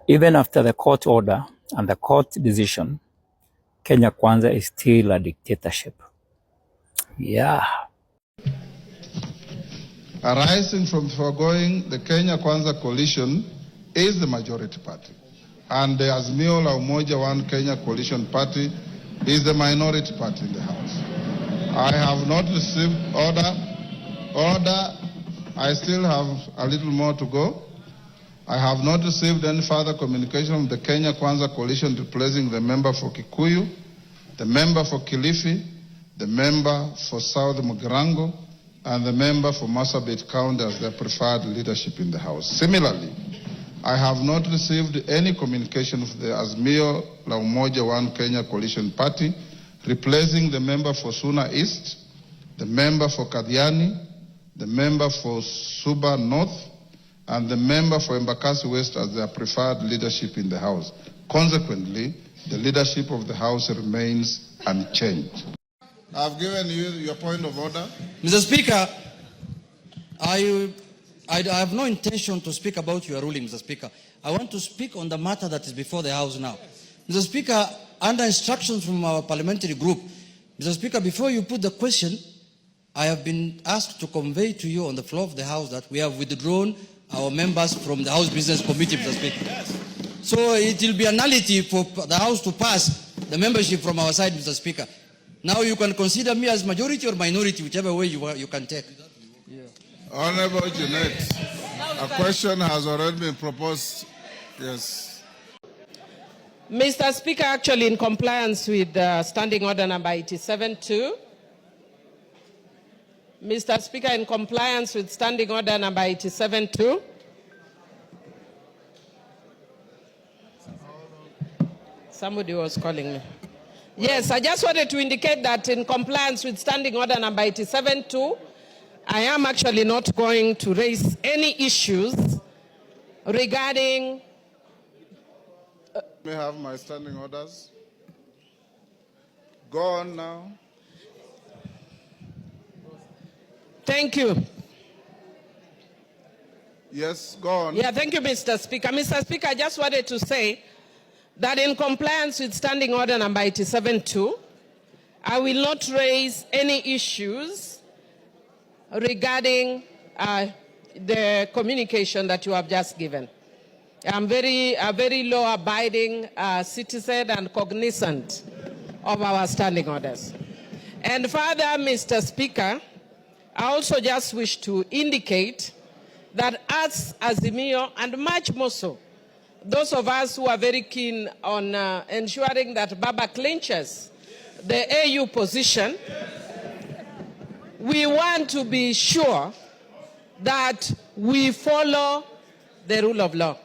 Even after the court order and the court decision, Kenya Kwanza is still a dictatorship. Yeah. Arising from foregoing, the Kenya Kwanza coalition is the majority party, and the Azimio la Umoja One Kenya coalition party is the minority party in the House. I have not received order. I still have a little more to go. I have not received any further communication from the Kenya Kwanza coalition replacing the member for Kikuyu, the member for Kilifi, the member for South Mugirango, and the member for Marsabit County as their preferred leadership in the House. Similarly, I have not received any communication from the Azimio la Umoja One Kenya coalition party replacing the member for Suna East, the member for Kadiani, the member for Suba North, and the member for Embakasi West as their preferred leadership in the House. Consequently, the leadership of the House remains unchanged. I've given you your point of order. Mr. Speaker, I have no intention to speak about your ruling, Mr. Speaker. I want to speak on the matter that is before the House now. Mr. Speaker, under instructions from our parliamentary group, Mr. Speaker, before you put the question, I have been asked to convey to you on the floor of the House that we have withdrawn our members from the House Business Committee, Mr. Speaker. Yes. So it will be a nullity for the House to pass the membership from our side, Mr. Speaker. Now you can consider me as majority or minority, whichever way you can take. Yeah. Honorable Jeanette, a question has already been proposed. Yes. Mr. Speaker, actually in compliance with Standing Order number 87-2, Mr. Speaker, in compliance with Standing Order number 87-2, somebody was calling me. Yes, I just wanted to indicate that in compliance with Standing Order number 87-2, I am actually not going to raise any issues regarding... May I have my standing orders? Go on now. Thank you. Yes, go on. Yeah, thank you, Mr. Speaker. Mr. Speaker, I just wanted to say that in compliance with Standing Order number 87-2, I will not raise any issues regarding the communication that you have just given. I'm a very law-abiding citizen and cognizant of our standing orders. And further, Mr. Speaker, I also just wish to indicate that as Azimio, and much more so, those of us who are very keen on ensuring that Baba clinches the AU position, we want to be sure that we follow the rule of law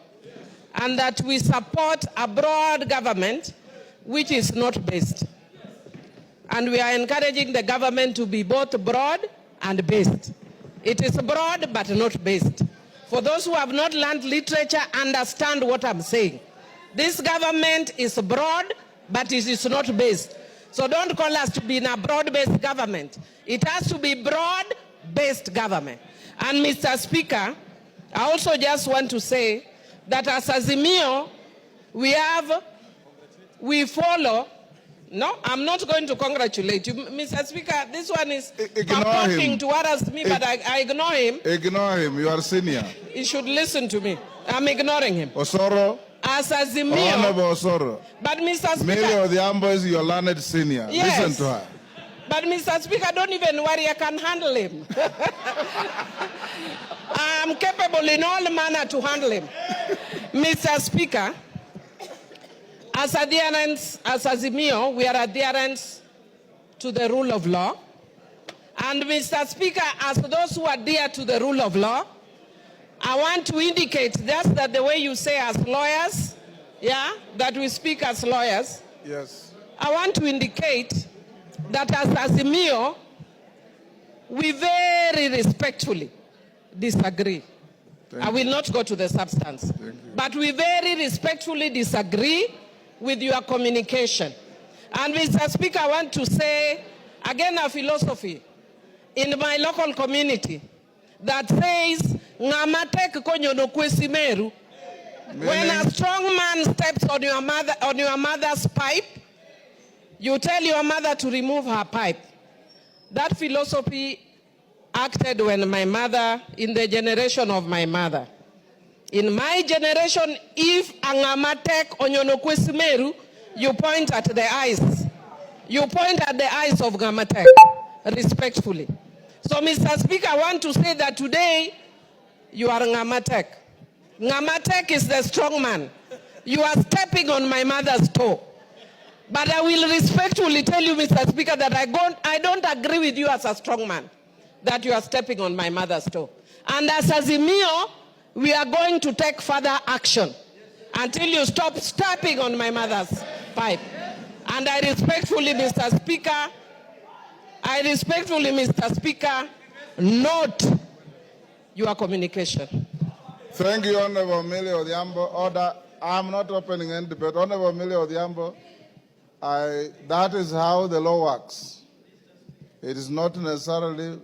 and that we support a broad government which is not based. And we are encouraging the government to be both broad and based. It is broad but not based. For those who have not learned literature, understand what I'm saying. This government is broad, but it is not based. So don't call us to be in a broad-based government. It has to be broad-based government. And Mr. Speaker, I also just want to say that as Azimio, we follow. No, I'm not going to congratulate you. Mr. Speaker, this one is talking towards me, but I ignore him. Ignore him, you are senior. He should listen to me. I'm ignoring him. Osoro. As Azimio. Honorable Osoro. But Mr. Speaker. Mary of the Ambo is your learned senior. Yes. Listen to her. But Mr. Speaker, don't even worry, I can handle him. I'm capable in all manner to handle him. Mr. Speaker, as adherents, as Azimio, we are adherents to the rule of law. And Mr. Speaker, as those who adhere to the rule of law, I want to indicate just that the way you say as lawyers, yeah, that we speak as lawyers. Yes. I want to indicate that as Azimio, we very respectfully disagree. I will not go to the substance. But we very respectfully disagree with your communication. And Mr. Speaker, I want to say, again, a philosophy in my local community that says, ngamatek konyo no kwesimeru. When a strong man steps on your mother's pipe, you tell your mother to remove her pipe. That philosophy acted when my mother, in the generation of my mother. In my generation, if angamatek onyonokwesimeru, you point at the eyes. You point at the eyes of Ngamatek, respectfully. So, Mr. Speaker, I want to say that today, you are Ngamatek. Ngamatek is the strong man. You are stepping on my mother's toe. But I will respectfully tell you, Mr. Speaker, that I don't agree with you as a strong man, that you are stepping on my mother's toe. And as Azimio, we are going to take further action until you stop stepping on my mother's pipe. And I respectfully, Mr. Speaker, note your communication. Thank you, Honorable Millie Odhiambo. Order. I'm not opening any debate. Honorable Millie Odhiambo, that is how the law works. It is not necessarily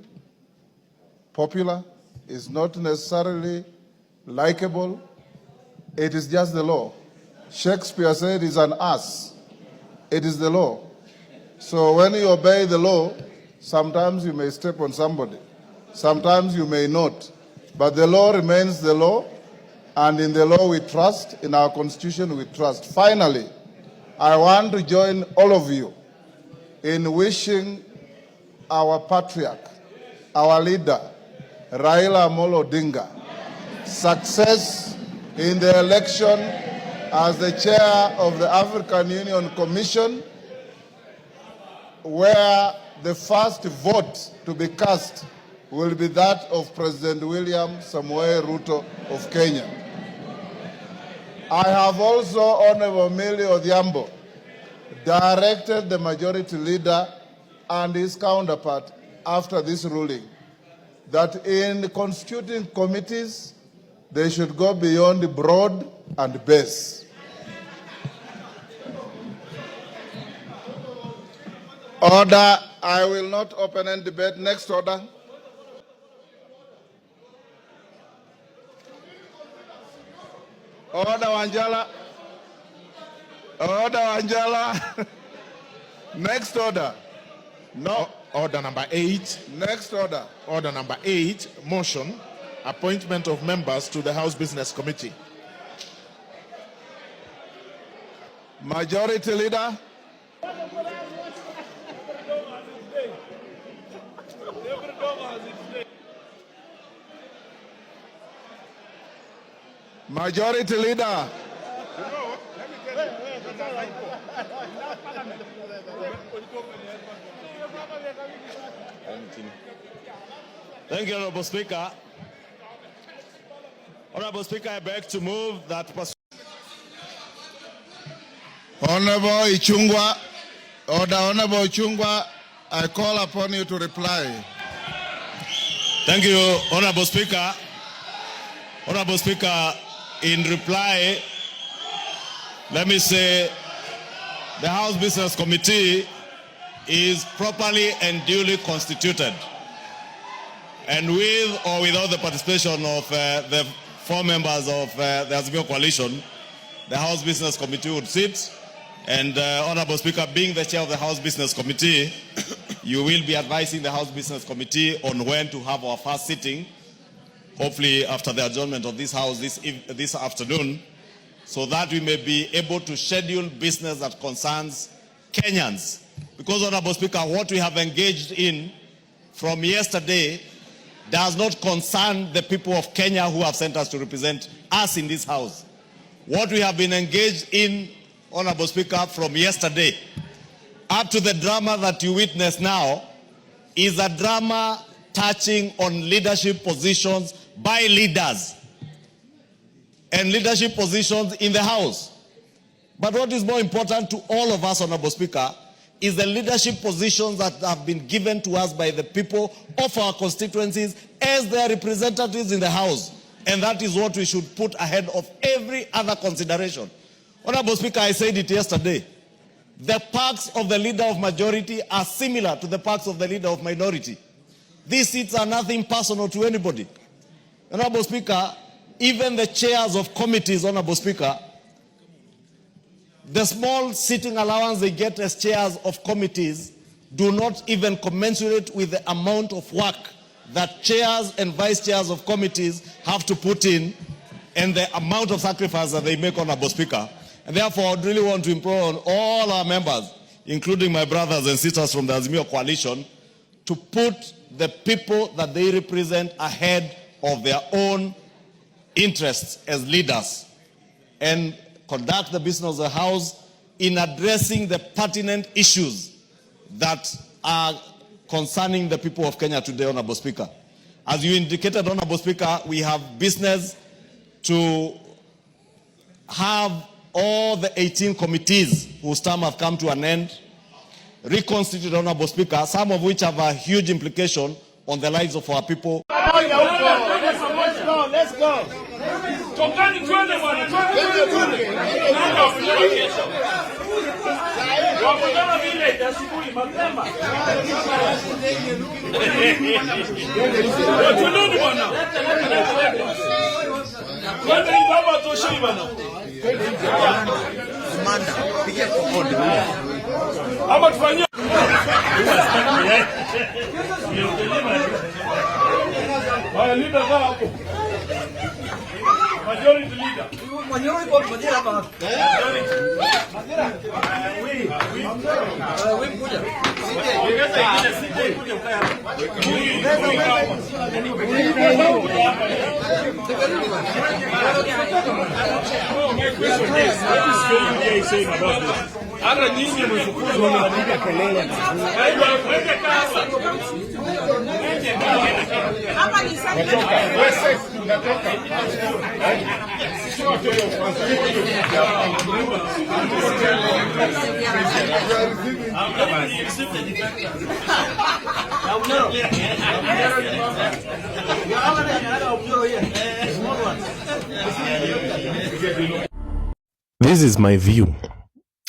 popular. It's not necessarily likable. It is just the law. Shakespeare said it's an ass. It is the law. So when you obey the law, sometimes you may step on somebody. Sometimes you may not. But the law remains the law, and in the law we trust, in our constitution we trust. Finally, I want to join all of you in wishing our patriarch, our leader, railaodinga, success in the election as the chair of the African Union Commission, where the first vote to be cast will be that of President William Samoei Ruto of Kenya. I have also, Honorable Millie Odhiambo, directed the majority leader and his counterpart after this ruling that in constituting committees, they should go beyond broad and base. Order. I will not open any debate. Next order. Order, Wanjala. Order, Wanjala. Next order. No. Order number 8. Next order. Order number 8, motion, appointment of members to the House Business Committee. Majority Leader. Majority Leader. Thank you, Honorable Speaker. Honorable Speaker, I beg to move that. Honorable Ichungwa. Order, Honorable Ichungwa. I call upon you to reply. Thank you, Honorable Speaker. Honorable Speaker, in reply, let me say the House Business Committee is properly and duly constituted. And with or without the participation of the 4 members of the Azimio Coalition, the House Business Committee would sit. And Honorable Speaker, being the chair of the House Business Committee, you will be advising the House Business Committee on when to have our first sitting, hopefully after the adjournment of this House this afternoon, so that we may be able to schedule business that concerns Kenyans. Because, Honorable Speaker, what we have engaged in from yesterday does not concern the people of Kenya who have sent us to represent us in this House. What we have been engaged in, Honorable Speaker, from yesterday up to the drama that you witness now is a drama touching on leadership positions by leaders and leadership positions in the House. But what is more important to all of us, Honorable Speaker, is the leadership positions that have been given to us by the people of our constituencies as their representatives in the House. And that is what we should put ahead of every other consideration. Honorable Speaker, I said it yesterday. The perks of the leader of majority are similar to the perks of the leader of minority. These seats are nothing personal to anybody. Honorable Speaker, even the chairs of committees, Honorable Speaker, the small sitting allowance they get as chairs of committees do not even commensurate with the amount of work that chairs and vice chairs of committees have to put in and the amount of sacrifice that they make, Honorable Speaker. And therefore, I really want to implore on all our members, including my brothers and sisters from the Azimio coalition, to put the people that they represent ahead of their own interests as leaders and conduct the business of the House in addressing the pertinent issues that are concerning the people of Kenya today, Honorable Speaker. As you indicated, Honorable Speaker, we have business to have all the 18 committees whose term have come to an end reconstituted, Honorable Speaker, some of which have a huge implication on the lives of our people. Let's go. Majority leader. This is my view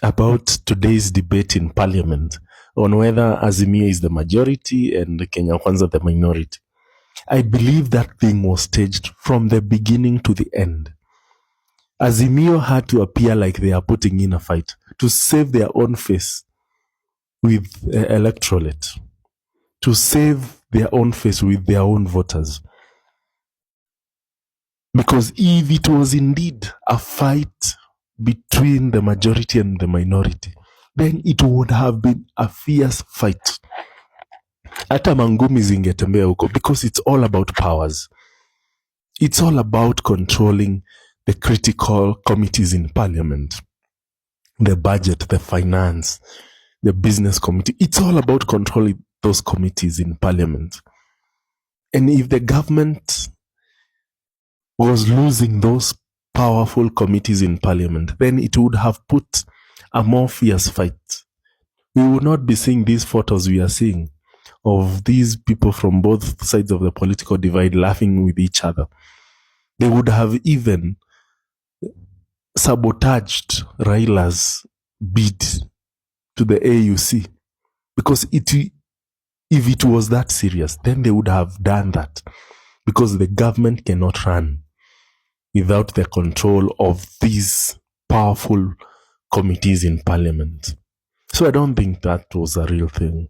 about today's debate in Parliament on whether Azimio is the majority and Kenya Kwanza the minority. I believe that thing was staged from the beginning to the end. Azimio had to appear like they are putting in a fight to save their own face with the electorate, to save their own face with their own voters. Because if it was indeed a fight between the majority and the minority, then it would have been a fierce fight. Hata mangumi zingetembea huko, because it's all about powers. It's all about controlling the critical committees in Parliament. The budget, the finance, the business committee. It's all about controlling those committees in Parliament. And if the government was losing those powerful committees in Parliament, then it would have put a more fierce fight. We would not be seeing these photos we are seeing of these people from both sides of the political divide laughing with each other. They would have even sabotaged Raila's bid to the AUC. Because if it was that serious, then they would have done that. Because the government cannot run without the control of these powerful committees in Parliament. So I don't think that was a real thing.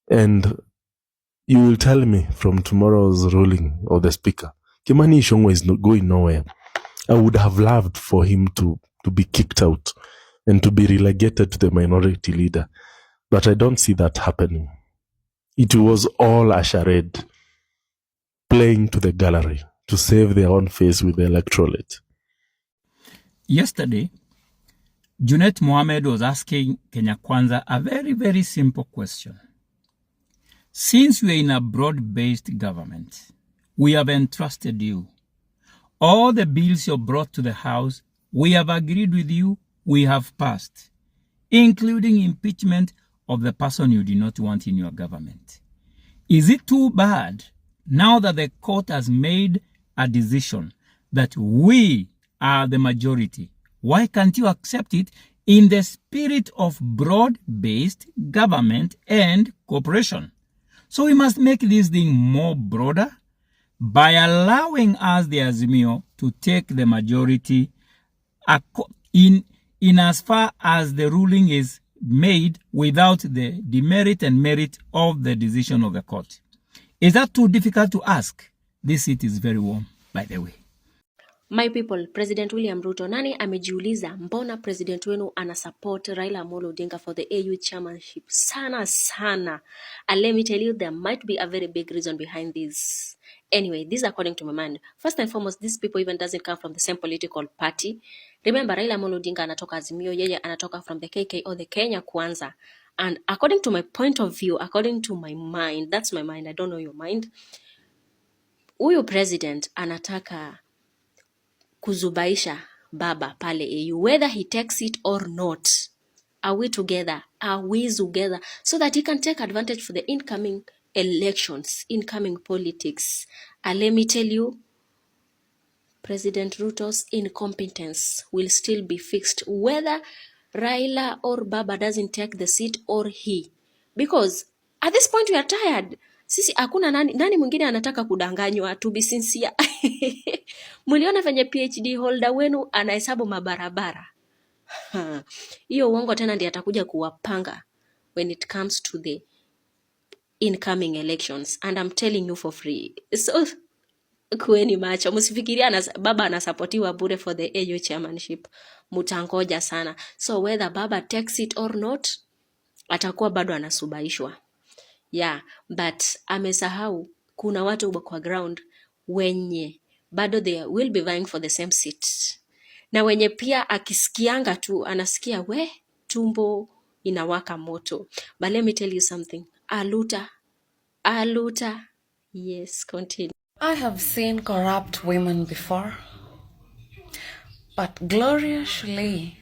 And you will tell me from tomorrow's ruling of the Speaker, Kimani Ichung'wah is not going nowhere. I would have loved for him to be kicked out and to be relegated to the minority leader. But I don't see that happening. It was all a charade, playing to the gallery to save their own face with the electorate. Yesterday, Junet Mohammed was asking Kenya Kwanza a very, very simple question. Since we are in a broad-based government, we have entrusted you. All the bills you brought to the House, we have agreed with you, we have passed, including impeachment of the person you did not want in your government. Is it too bad now that the court has made a decision that we are the majority? Why can't you accept it in the spirit of broad-based government and cooperation? So we must make this thing more broader, by allowing us, the Azimio, to take the majority in as far as the ruling is made without the demerit and merit of the decision of the court. Is that too difficult to ask? This seat is very warm, by the way. My people, President William Ruto, nani amejiuliza mbona president wenu ana support Raila Amolo Odinga for the AU chairmanship? Sana sana. And let me tell you, there might be a very big reason behind this. Anyway, this is according to my mind. First and foremost, these people even doesn't come from the same political party. Remember, Raila Amolo Odinga anatoka Azimio, yeye anatoka from the KK or the Kenya Kwanza. And according to my point of view, according to my mind, that's my mind, I don't know your mind, huyu president anataka kuzubaisha baba pale AU, whether he takes it or not. Are we together? Are we together? So that he can take advantage for the incoming elections, incoming politics. And let me tell you, President Ruto's incompetence will still be fixed, whether Raila or Baba doesn't take the seat or he. Because at this point we are tired. Sisi hakuna nani mwingine anataka kudanganywa, to be sincere. Muliona venye PhD holder wenu anahesabu mabarabara. Hiyo uongo tena ndiye atakuja kuwapanga when it comes to the incoming elections. And I'm telling you for free. So kueni macho, msifikiria baba anasapotiwa bure for the AU chairmanship. Mutangoja sana. So whether baba takes it or not, atakuwa bado anasubaishwa. Yeah, but amesahau kuna watu kwa ground wenye bado they will be vying for the same seat. Na wenye pia akisikianga tu anasikia tumbo inawaka moto. But let me tell you something. Aluta. Yes, continue. I have seen corrupt women before, but Gladys Sholei,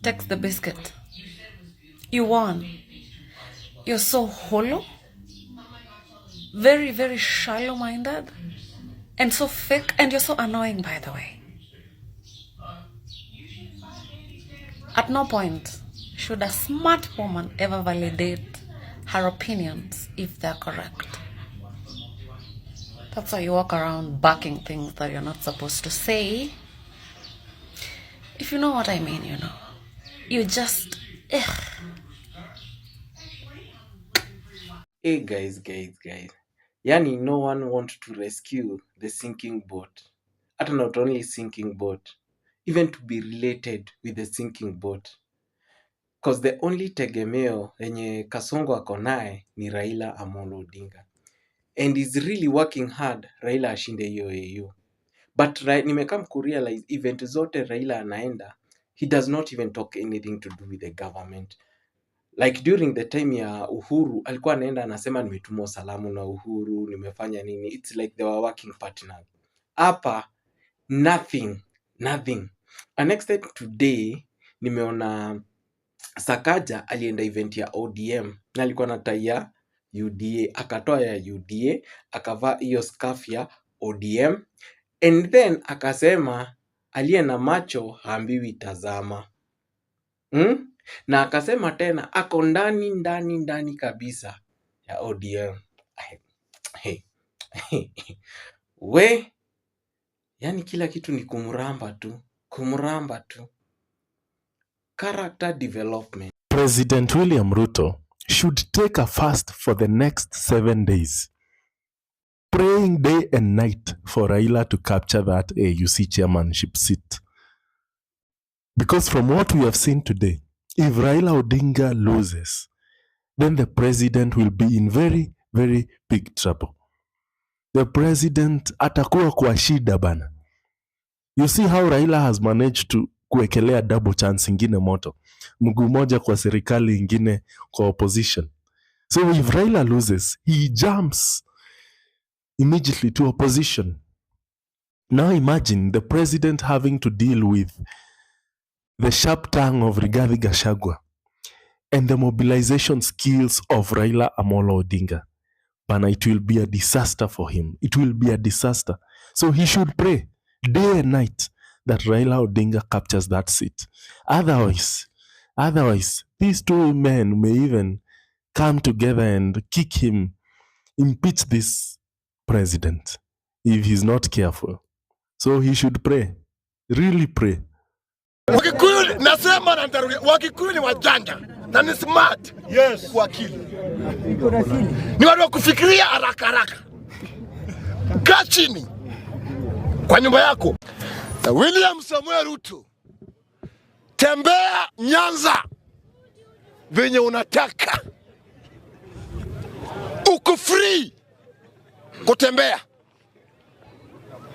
takes the biscuit. You won. You're so hollow, very, very shallow-minded, and so fake, and you're so annoying, by the way. At no point should a smart woman ever validate her opinions if they're correct. That's why you walk around backing things that you're not supposed to say. If you know what I mean, you know. You just... Hey guys. Yani no one wants to rescue the sinking boat. Ata not only sinking boat, even to be related with the sinking boat. Because the only tegemeo yenye Kasongo ako naye ni Raila Amolo Odinga. And he's really working hard Raila ashinde hiyo AU. But nimekam kurealize event zote Raila anaenda, he does not even talk anything to do with the government. Like during the time ya Uhuru, alikuwa anaenda anasema nimetumwa salamu na Uhuru, nimefanya nini. It's like they were working partners. Hapa, nothing. And next day today, nimeona Sakaja alienda event ya ODM. Na alikuwa na tai ya UDA. Akatoa ya UDA, akavaa hiyo scarf ya ODM. And then akasema aliye na macho haambiwi tazama. Na akasema tena ako ndani kabisa ya ODM. Yani kila kitu ni kumramba tu. Character development. President William Ruto should take a fast for the next 7 days, praying day and night for Raila to capture that AUC chairmanship seat. Because from what we have seen today, if Raila Odinga loses, then the president will be in very, very big trouble. The president atakuwa kwa shida bana. You see how Raila has managed to kuekelea double chance ingine moto. Mguu moja kwa serikali ingine kwa opposition. So if Raila loses, he jumps immediately to opposition. Now imagine the president having to deal with the sharp tongue of Rigathi Gachagua and the mobilization skills of Raila Amolo Odinga. But it will be a disaster for him. It will be a disaster. So he should pray day and night that Raila Odinga captures that seat. Otherwise, these two men may even come together and kick him impeach this president if he's not careful. So he should pray. Really pray. Wakikuyu nasema na nitarudia. Wakikuyu ni wajanja na ni smart. Yes. Wakili. Ni watu wa kufikiria haraka haraka. Kaa chini kwa nyumba yako. Na William Samuel Ruto, tembea Nyanza venye unataka. Uko free kutembea.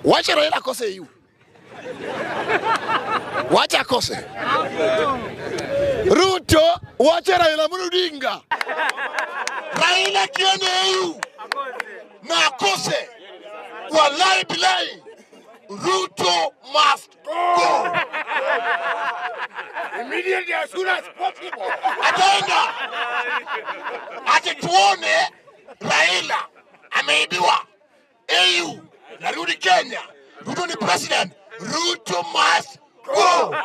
Wacha Raila akose yu. Wacha akose. Ruto, wacha Raila Odinga. Raila kiende yu. Na akose. Wallahi bilahi. Ruto must go. Immediately, as soon as possible. Ataenda. Ati tuone Raila ameibiwa. EU narudi Kenya. Ruto ni president. Ruto must go.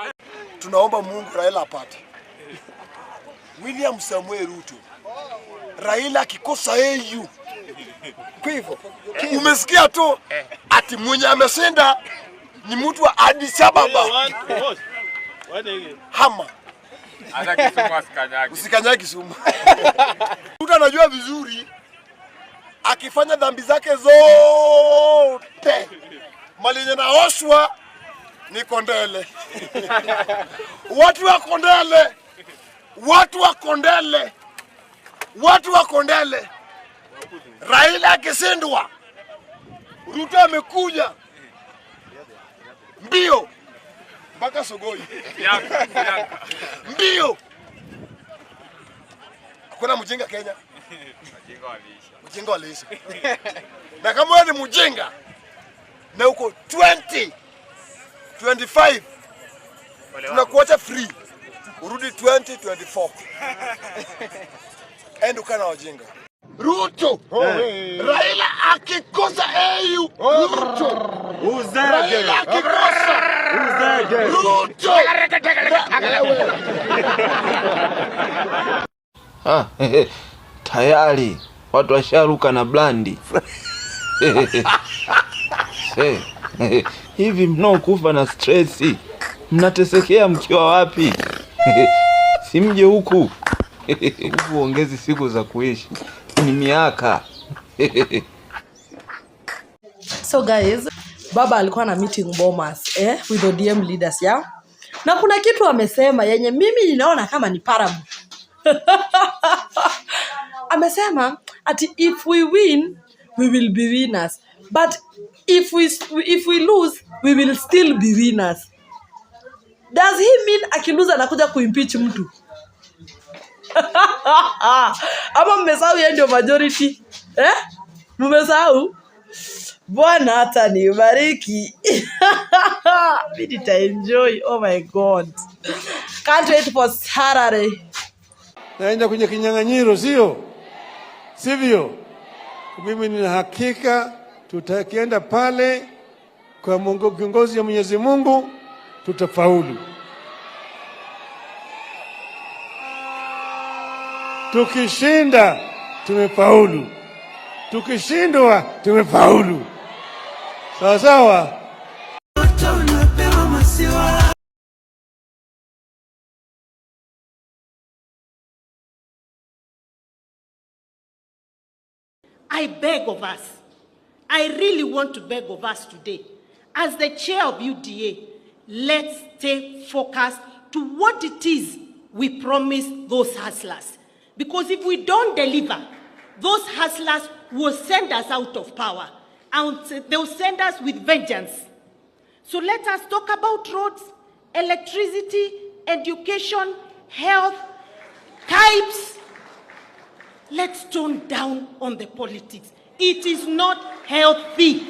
Tunaomba Mungu Raila apate. William Samuel Ruto. Raila akikosa EU. Kwa hivyo umesikia tu ati mwenye ameshinda ni mtu wa Addis Ababa. Hama. Hata Kisumu asikanyage. Usikanyage Kisumu. Ruto anajua vizuri akifanya dhambi zake zote mali yenye naoshwa ni Kondele. Watu wa Kondele. Watu wa Kondele. Watu wa Kondele. Raila akisindwa, Ruto amekuja mbio mpaka Sogoi. Mbio. Kuna mjinga Kenya. Mjinga walisha. Na kama wewe ni mjinga na uko 2025 tunakuacha free. Urudi 2024. Endo kana wajinga. Ruto. Raila akikosa EU. Ruto. Raila akikosa. Ruto. Tayari watu washaruka na blandi. Hivi mnaokufa na stressi mnatesekea mkiwa wapi? Simje huku. Uongezi siku za kuishi ni miaka. So guys, baba alikuwa na meeting Bomas with ODM leaders na kuna kitu amesema yenye mimi ninaona kama ni parabu. Amesema ati if we win we will be winners, but if we lose we will still be winners. Does he mean akiluza anakuja kuimpeach mtu? Ama mmesahau yeye ndio majority? Mmesahau? Bwana hata nibariki. Mimi nitaenjoy. Oh my God. Can't wait for Saturday. Naenda kwenye kinyang'anyiro sivyo? Mimi nina hakika tutakienda pale kwa kiongozi ya Mwenyezi Mungu tutafaulu. Tukishinda tumefaulu. Tukishindwa tumefaulu. Sawa sawa. I beg of us, I really want to beg of us today, as the chair of UDA, let's stay focused to what it is we promise those hustlers. Because if we don't deliver, those hustlers will send us out of power, and they'll send us with vengeance. So let us talk about roads, electricity, education, health, types. Let's tone down on the politics. It is not healthy.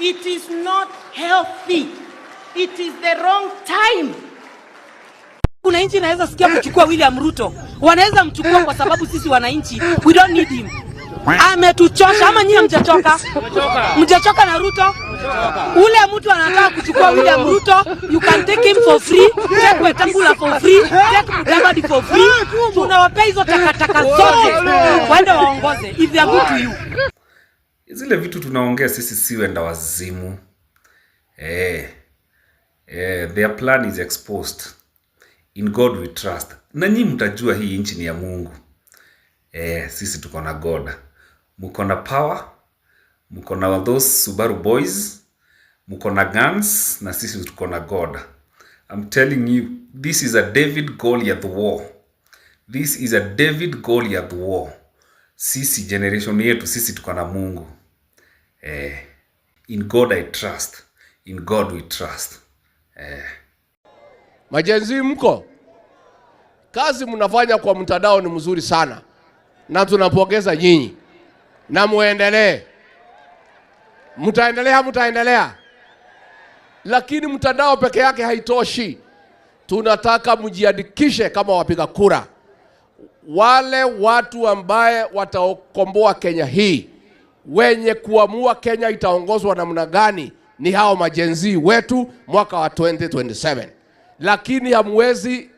It is not healthy. It is the wrong time. Kuna nchi inaweza sikia kuchukua William Ruto. Wanaweza mchukua kwa sababu sisi wananchi, we don't need him. Ametuchosha ama nyinyi mjachoka? Mjachoka na Ruto? Ule mtu anataka kuchukua William Ruto, you can take him for free, take Wetangula for free, take Mudavadi for free. Tunawapea hizo takataka zote waende waongoze if they are good to you. Zile vitu tunaongea sisi si wenda wazimu. Their plan is exposed. In God we trust. Na nyinyi mtajua hii nchi ni ya Mungu. Sisi tuko na God. Mko na power, mko na those Subaru boys, mko na guns, na sisi tuko na God. I'm telling you, this is a David Goliath war. This is a David Goliath war. Sisi generation yetu sisi tuko na Mungu. In God I trust. In God we trust. Majenzi mko, kazi mnafanya kwa mtandao ni mzuri sana, na tunapongeza nyinyi, na muendelee. Mtaendelea. Lakini mtandao peke yake haitoshi. Tunataka mjiandikishe kama wapiga kura. Wale watu ambaye watakomboa Kenya hii, wenye kuamua Kenya itaongozwa namna gani, ni hao majenzi wetu mwaka wa 2027. Lakini hamwezi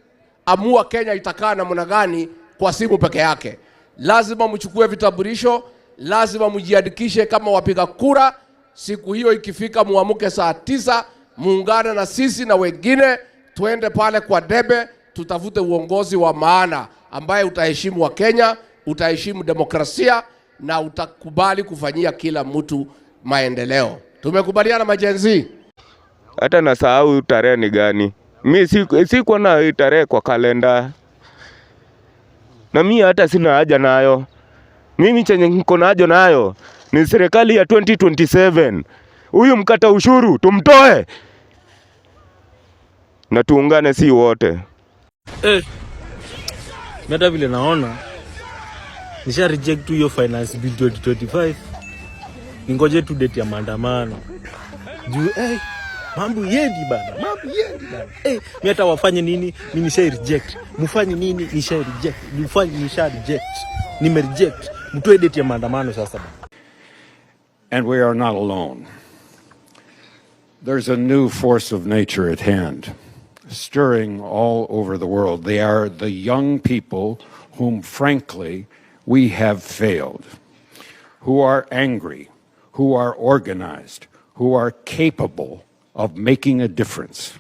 amua Kenya itakaa namna gani kwa simu peke yake. Lazima mchukue vitambulisho, lazima mjiandikishe kama wapiga kura. Siku hiyo ikifika, muamuke saa 9, muungane na sisi na wengine, tuende pale kwa debe, tutafute uongozi wa maana ambaye utaheshimu wa Kenya, utaheshimu demokrasia, na utakubali kufanyia kila mtu maendeleo. Tumekubaliana majenzi? Hata nasahau tarehe ni gani. Mimi siko na tarehe kwa kalenda. Na mimi hata sina haja nayo. Mimi chenye niko nayo nayo ni serikali ya 2027. Huyu mkata ushuru tumtoe, na tuungane si wote. Meta vile naona nisha reject hiyo finance bill 2025. Ningoje tu date ya maandamano. Juu mambo yendi bana. Mimi hata wafanye nini, mimi nisha reject. Mfanye nini, nisha reject. Mfanye nisha reject. Nime reject. Mtoe date ya maandamano sasa. And we are not alone. There's a new force of nature at hand, stirring all over the world. They are the young people whom, frankly, we have failed, who are angry, who are organized, who are capable of making a difference.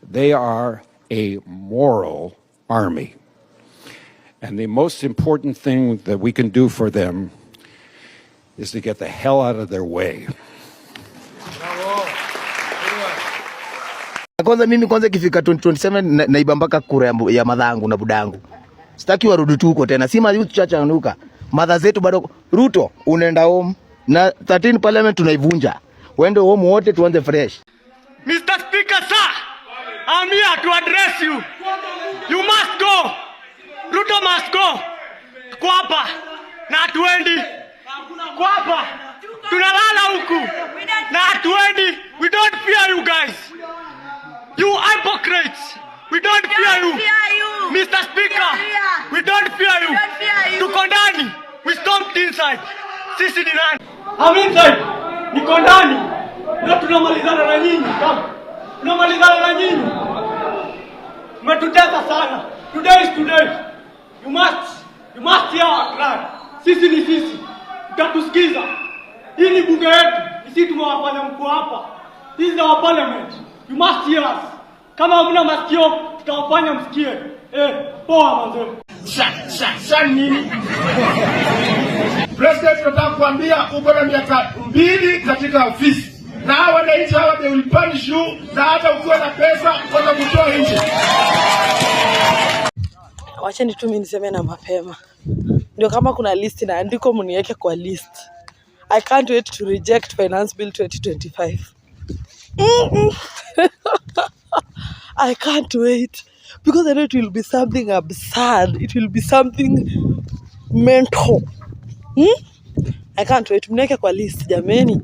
They are a moral army. And the most important thing that we can do for them is to get the hell out of their way. Kwanza mimi ikifika 2027 naiba mpaka kura ya madhangu na budangu. Sitaki warudi tu huko tena. Si mazi tuchachanuka. Madha zetu bado. Ruto unaenda home na 13 parliament tunaivunja. Wende home wote tuanze fresh. Mr. Speaker, sir, I'm here to address you. You must go. Ruto must go. Kwapa na hatuendi. Kwapa tunalala huku na hatuendi. We don't fear you guys. You hypocrites. We don't fear you. Mr. Speaker, we don't fear you. Tuko ndani. We stomped inside. Sisi ni nani? I'm inside. Niko ndani. Na tunamalizana na nyinyi. Tunamalizana na nyinyi. Mmetutesa sana. Today is today. You must hear our cry. Sisi ni sisi. Utatusikiza. Hii ni bunge yetu. Sisi tumewafanya mko hapa. This is our parliament. You must hear us. Kama hamna masikio, tutawafanya msikie. Poa manze. Sasa nini? President tunataka kuambia uko na miaka 2 katika ofisi. Na hawa wananchi hawa they will punish you, na hata ukiwa na pesa kwa kutoa nje. Wacheni tu mimi niseme na mapema. Ndio kama kuna list na andiko mniweke kwa list. I can't wait to reject finance bill 2025. I can't wait because I know it will be something absurd. It will be something mental. I can't wait. Mniweke kwa list jameni.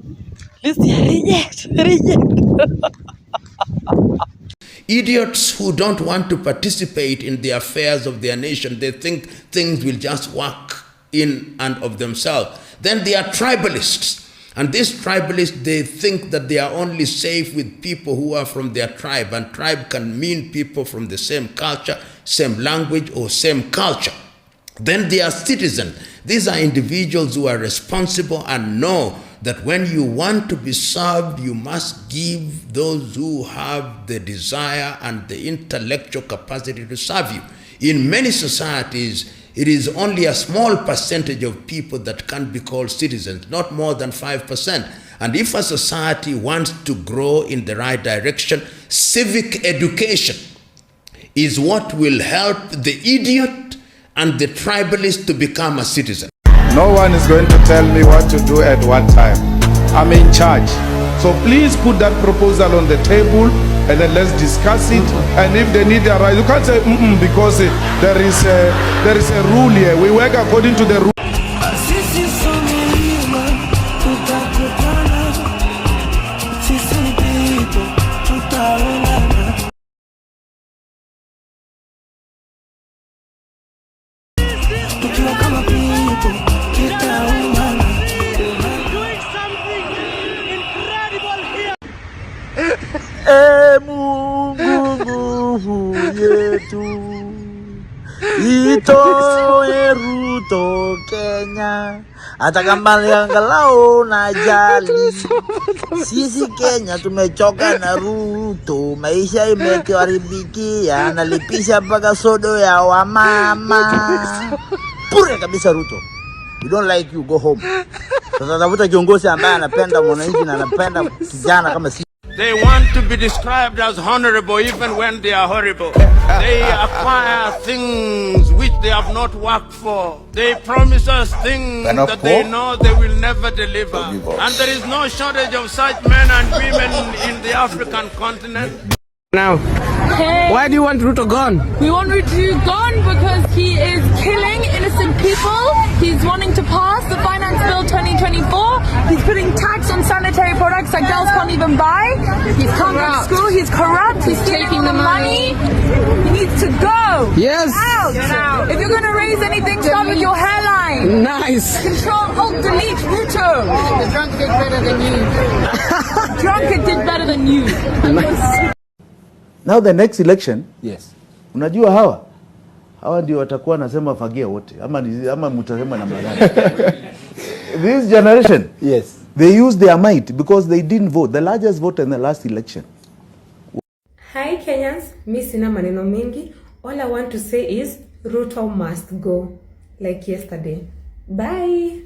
List reject. Idiots who don't want to participate in the affairs of their nation, they think things will just work in and of themselves. Then they are tribalists. And these tribalists, they think that they are only safe with people who are from their tribe, and tribe can mean people from the same culture, same language, or same culture. Then they are citizens. These are individuals who are responsible and know that when you want to be served, you must give those who have the desire and the intellectual capacity to serve you. In many societies, it is only a small percentage of people that can be called citizens, not more than 5%. And if a society wants to grow in the right direction, civic education is what will help the idiot and the tribalist to become a citizen. No one is going to tell me what to do at what time. I'm in charge. So please put that proposal on the table and then let's discuss it. And if they need a right, you can't say because there is a rule here. We work according to the rule. Mungu yetu itoe Ruto Kenya, hata kama angalau na jali. Sisi Kenya tumechoka na Ruto, maisha imetuharibikia, analipisha mpaka sodo ya wamama. Pure kabisa Ruto. We don't like you, go home. Sasa tafuta kiongozi ambaye anapenda mwananchi na anapenda kijana kama sisi. They want to be described as honorable even when they are horrible. They acquire things which they have not worked for. They promise us things that they know they will never deliver. And there is no shortage of such men and women in the African continent. Now, why do you want Ruto gone? We want Ruto gone because he is killing innocent people. He's wanting to pass the Finance Bill 2024. He's putting tax on sanitary products that girls can't even buy. He can't go to school. He's corrupt. He's taking the money. He needs to go. Yes. Get out. If you're going to raise anything, start with your hairline. Nice. Control, Alt, Delete, Ruto. The drunk did better than you. Drunk did better than you. Now the next election, yes. Unajua hawa ndio watakuwa nasema fagia wote ama mtasema namna gani? This generation, yes, they use their might because they didn't vote, the largest vote in the last election. Hi Kenyans, mi sina maneno mengi. All I want to say is Ruto must go like yesterday. Bye.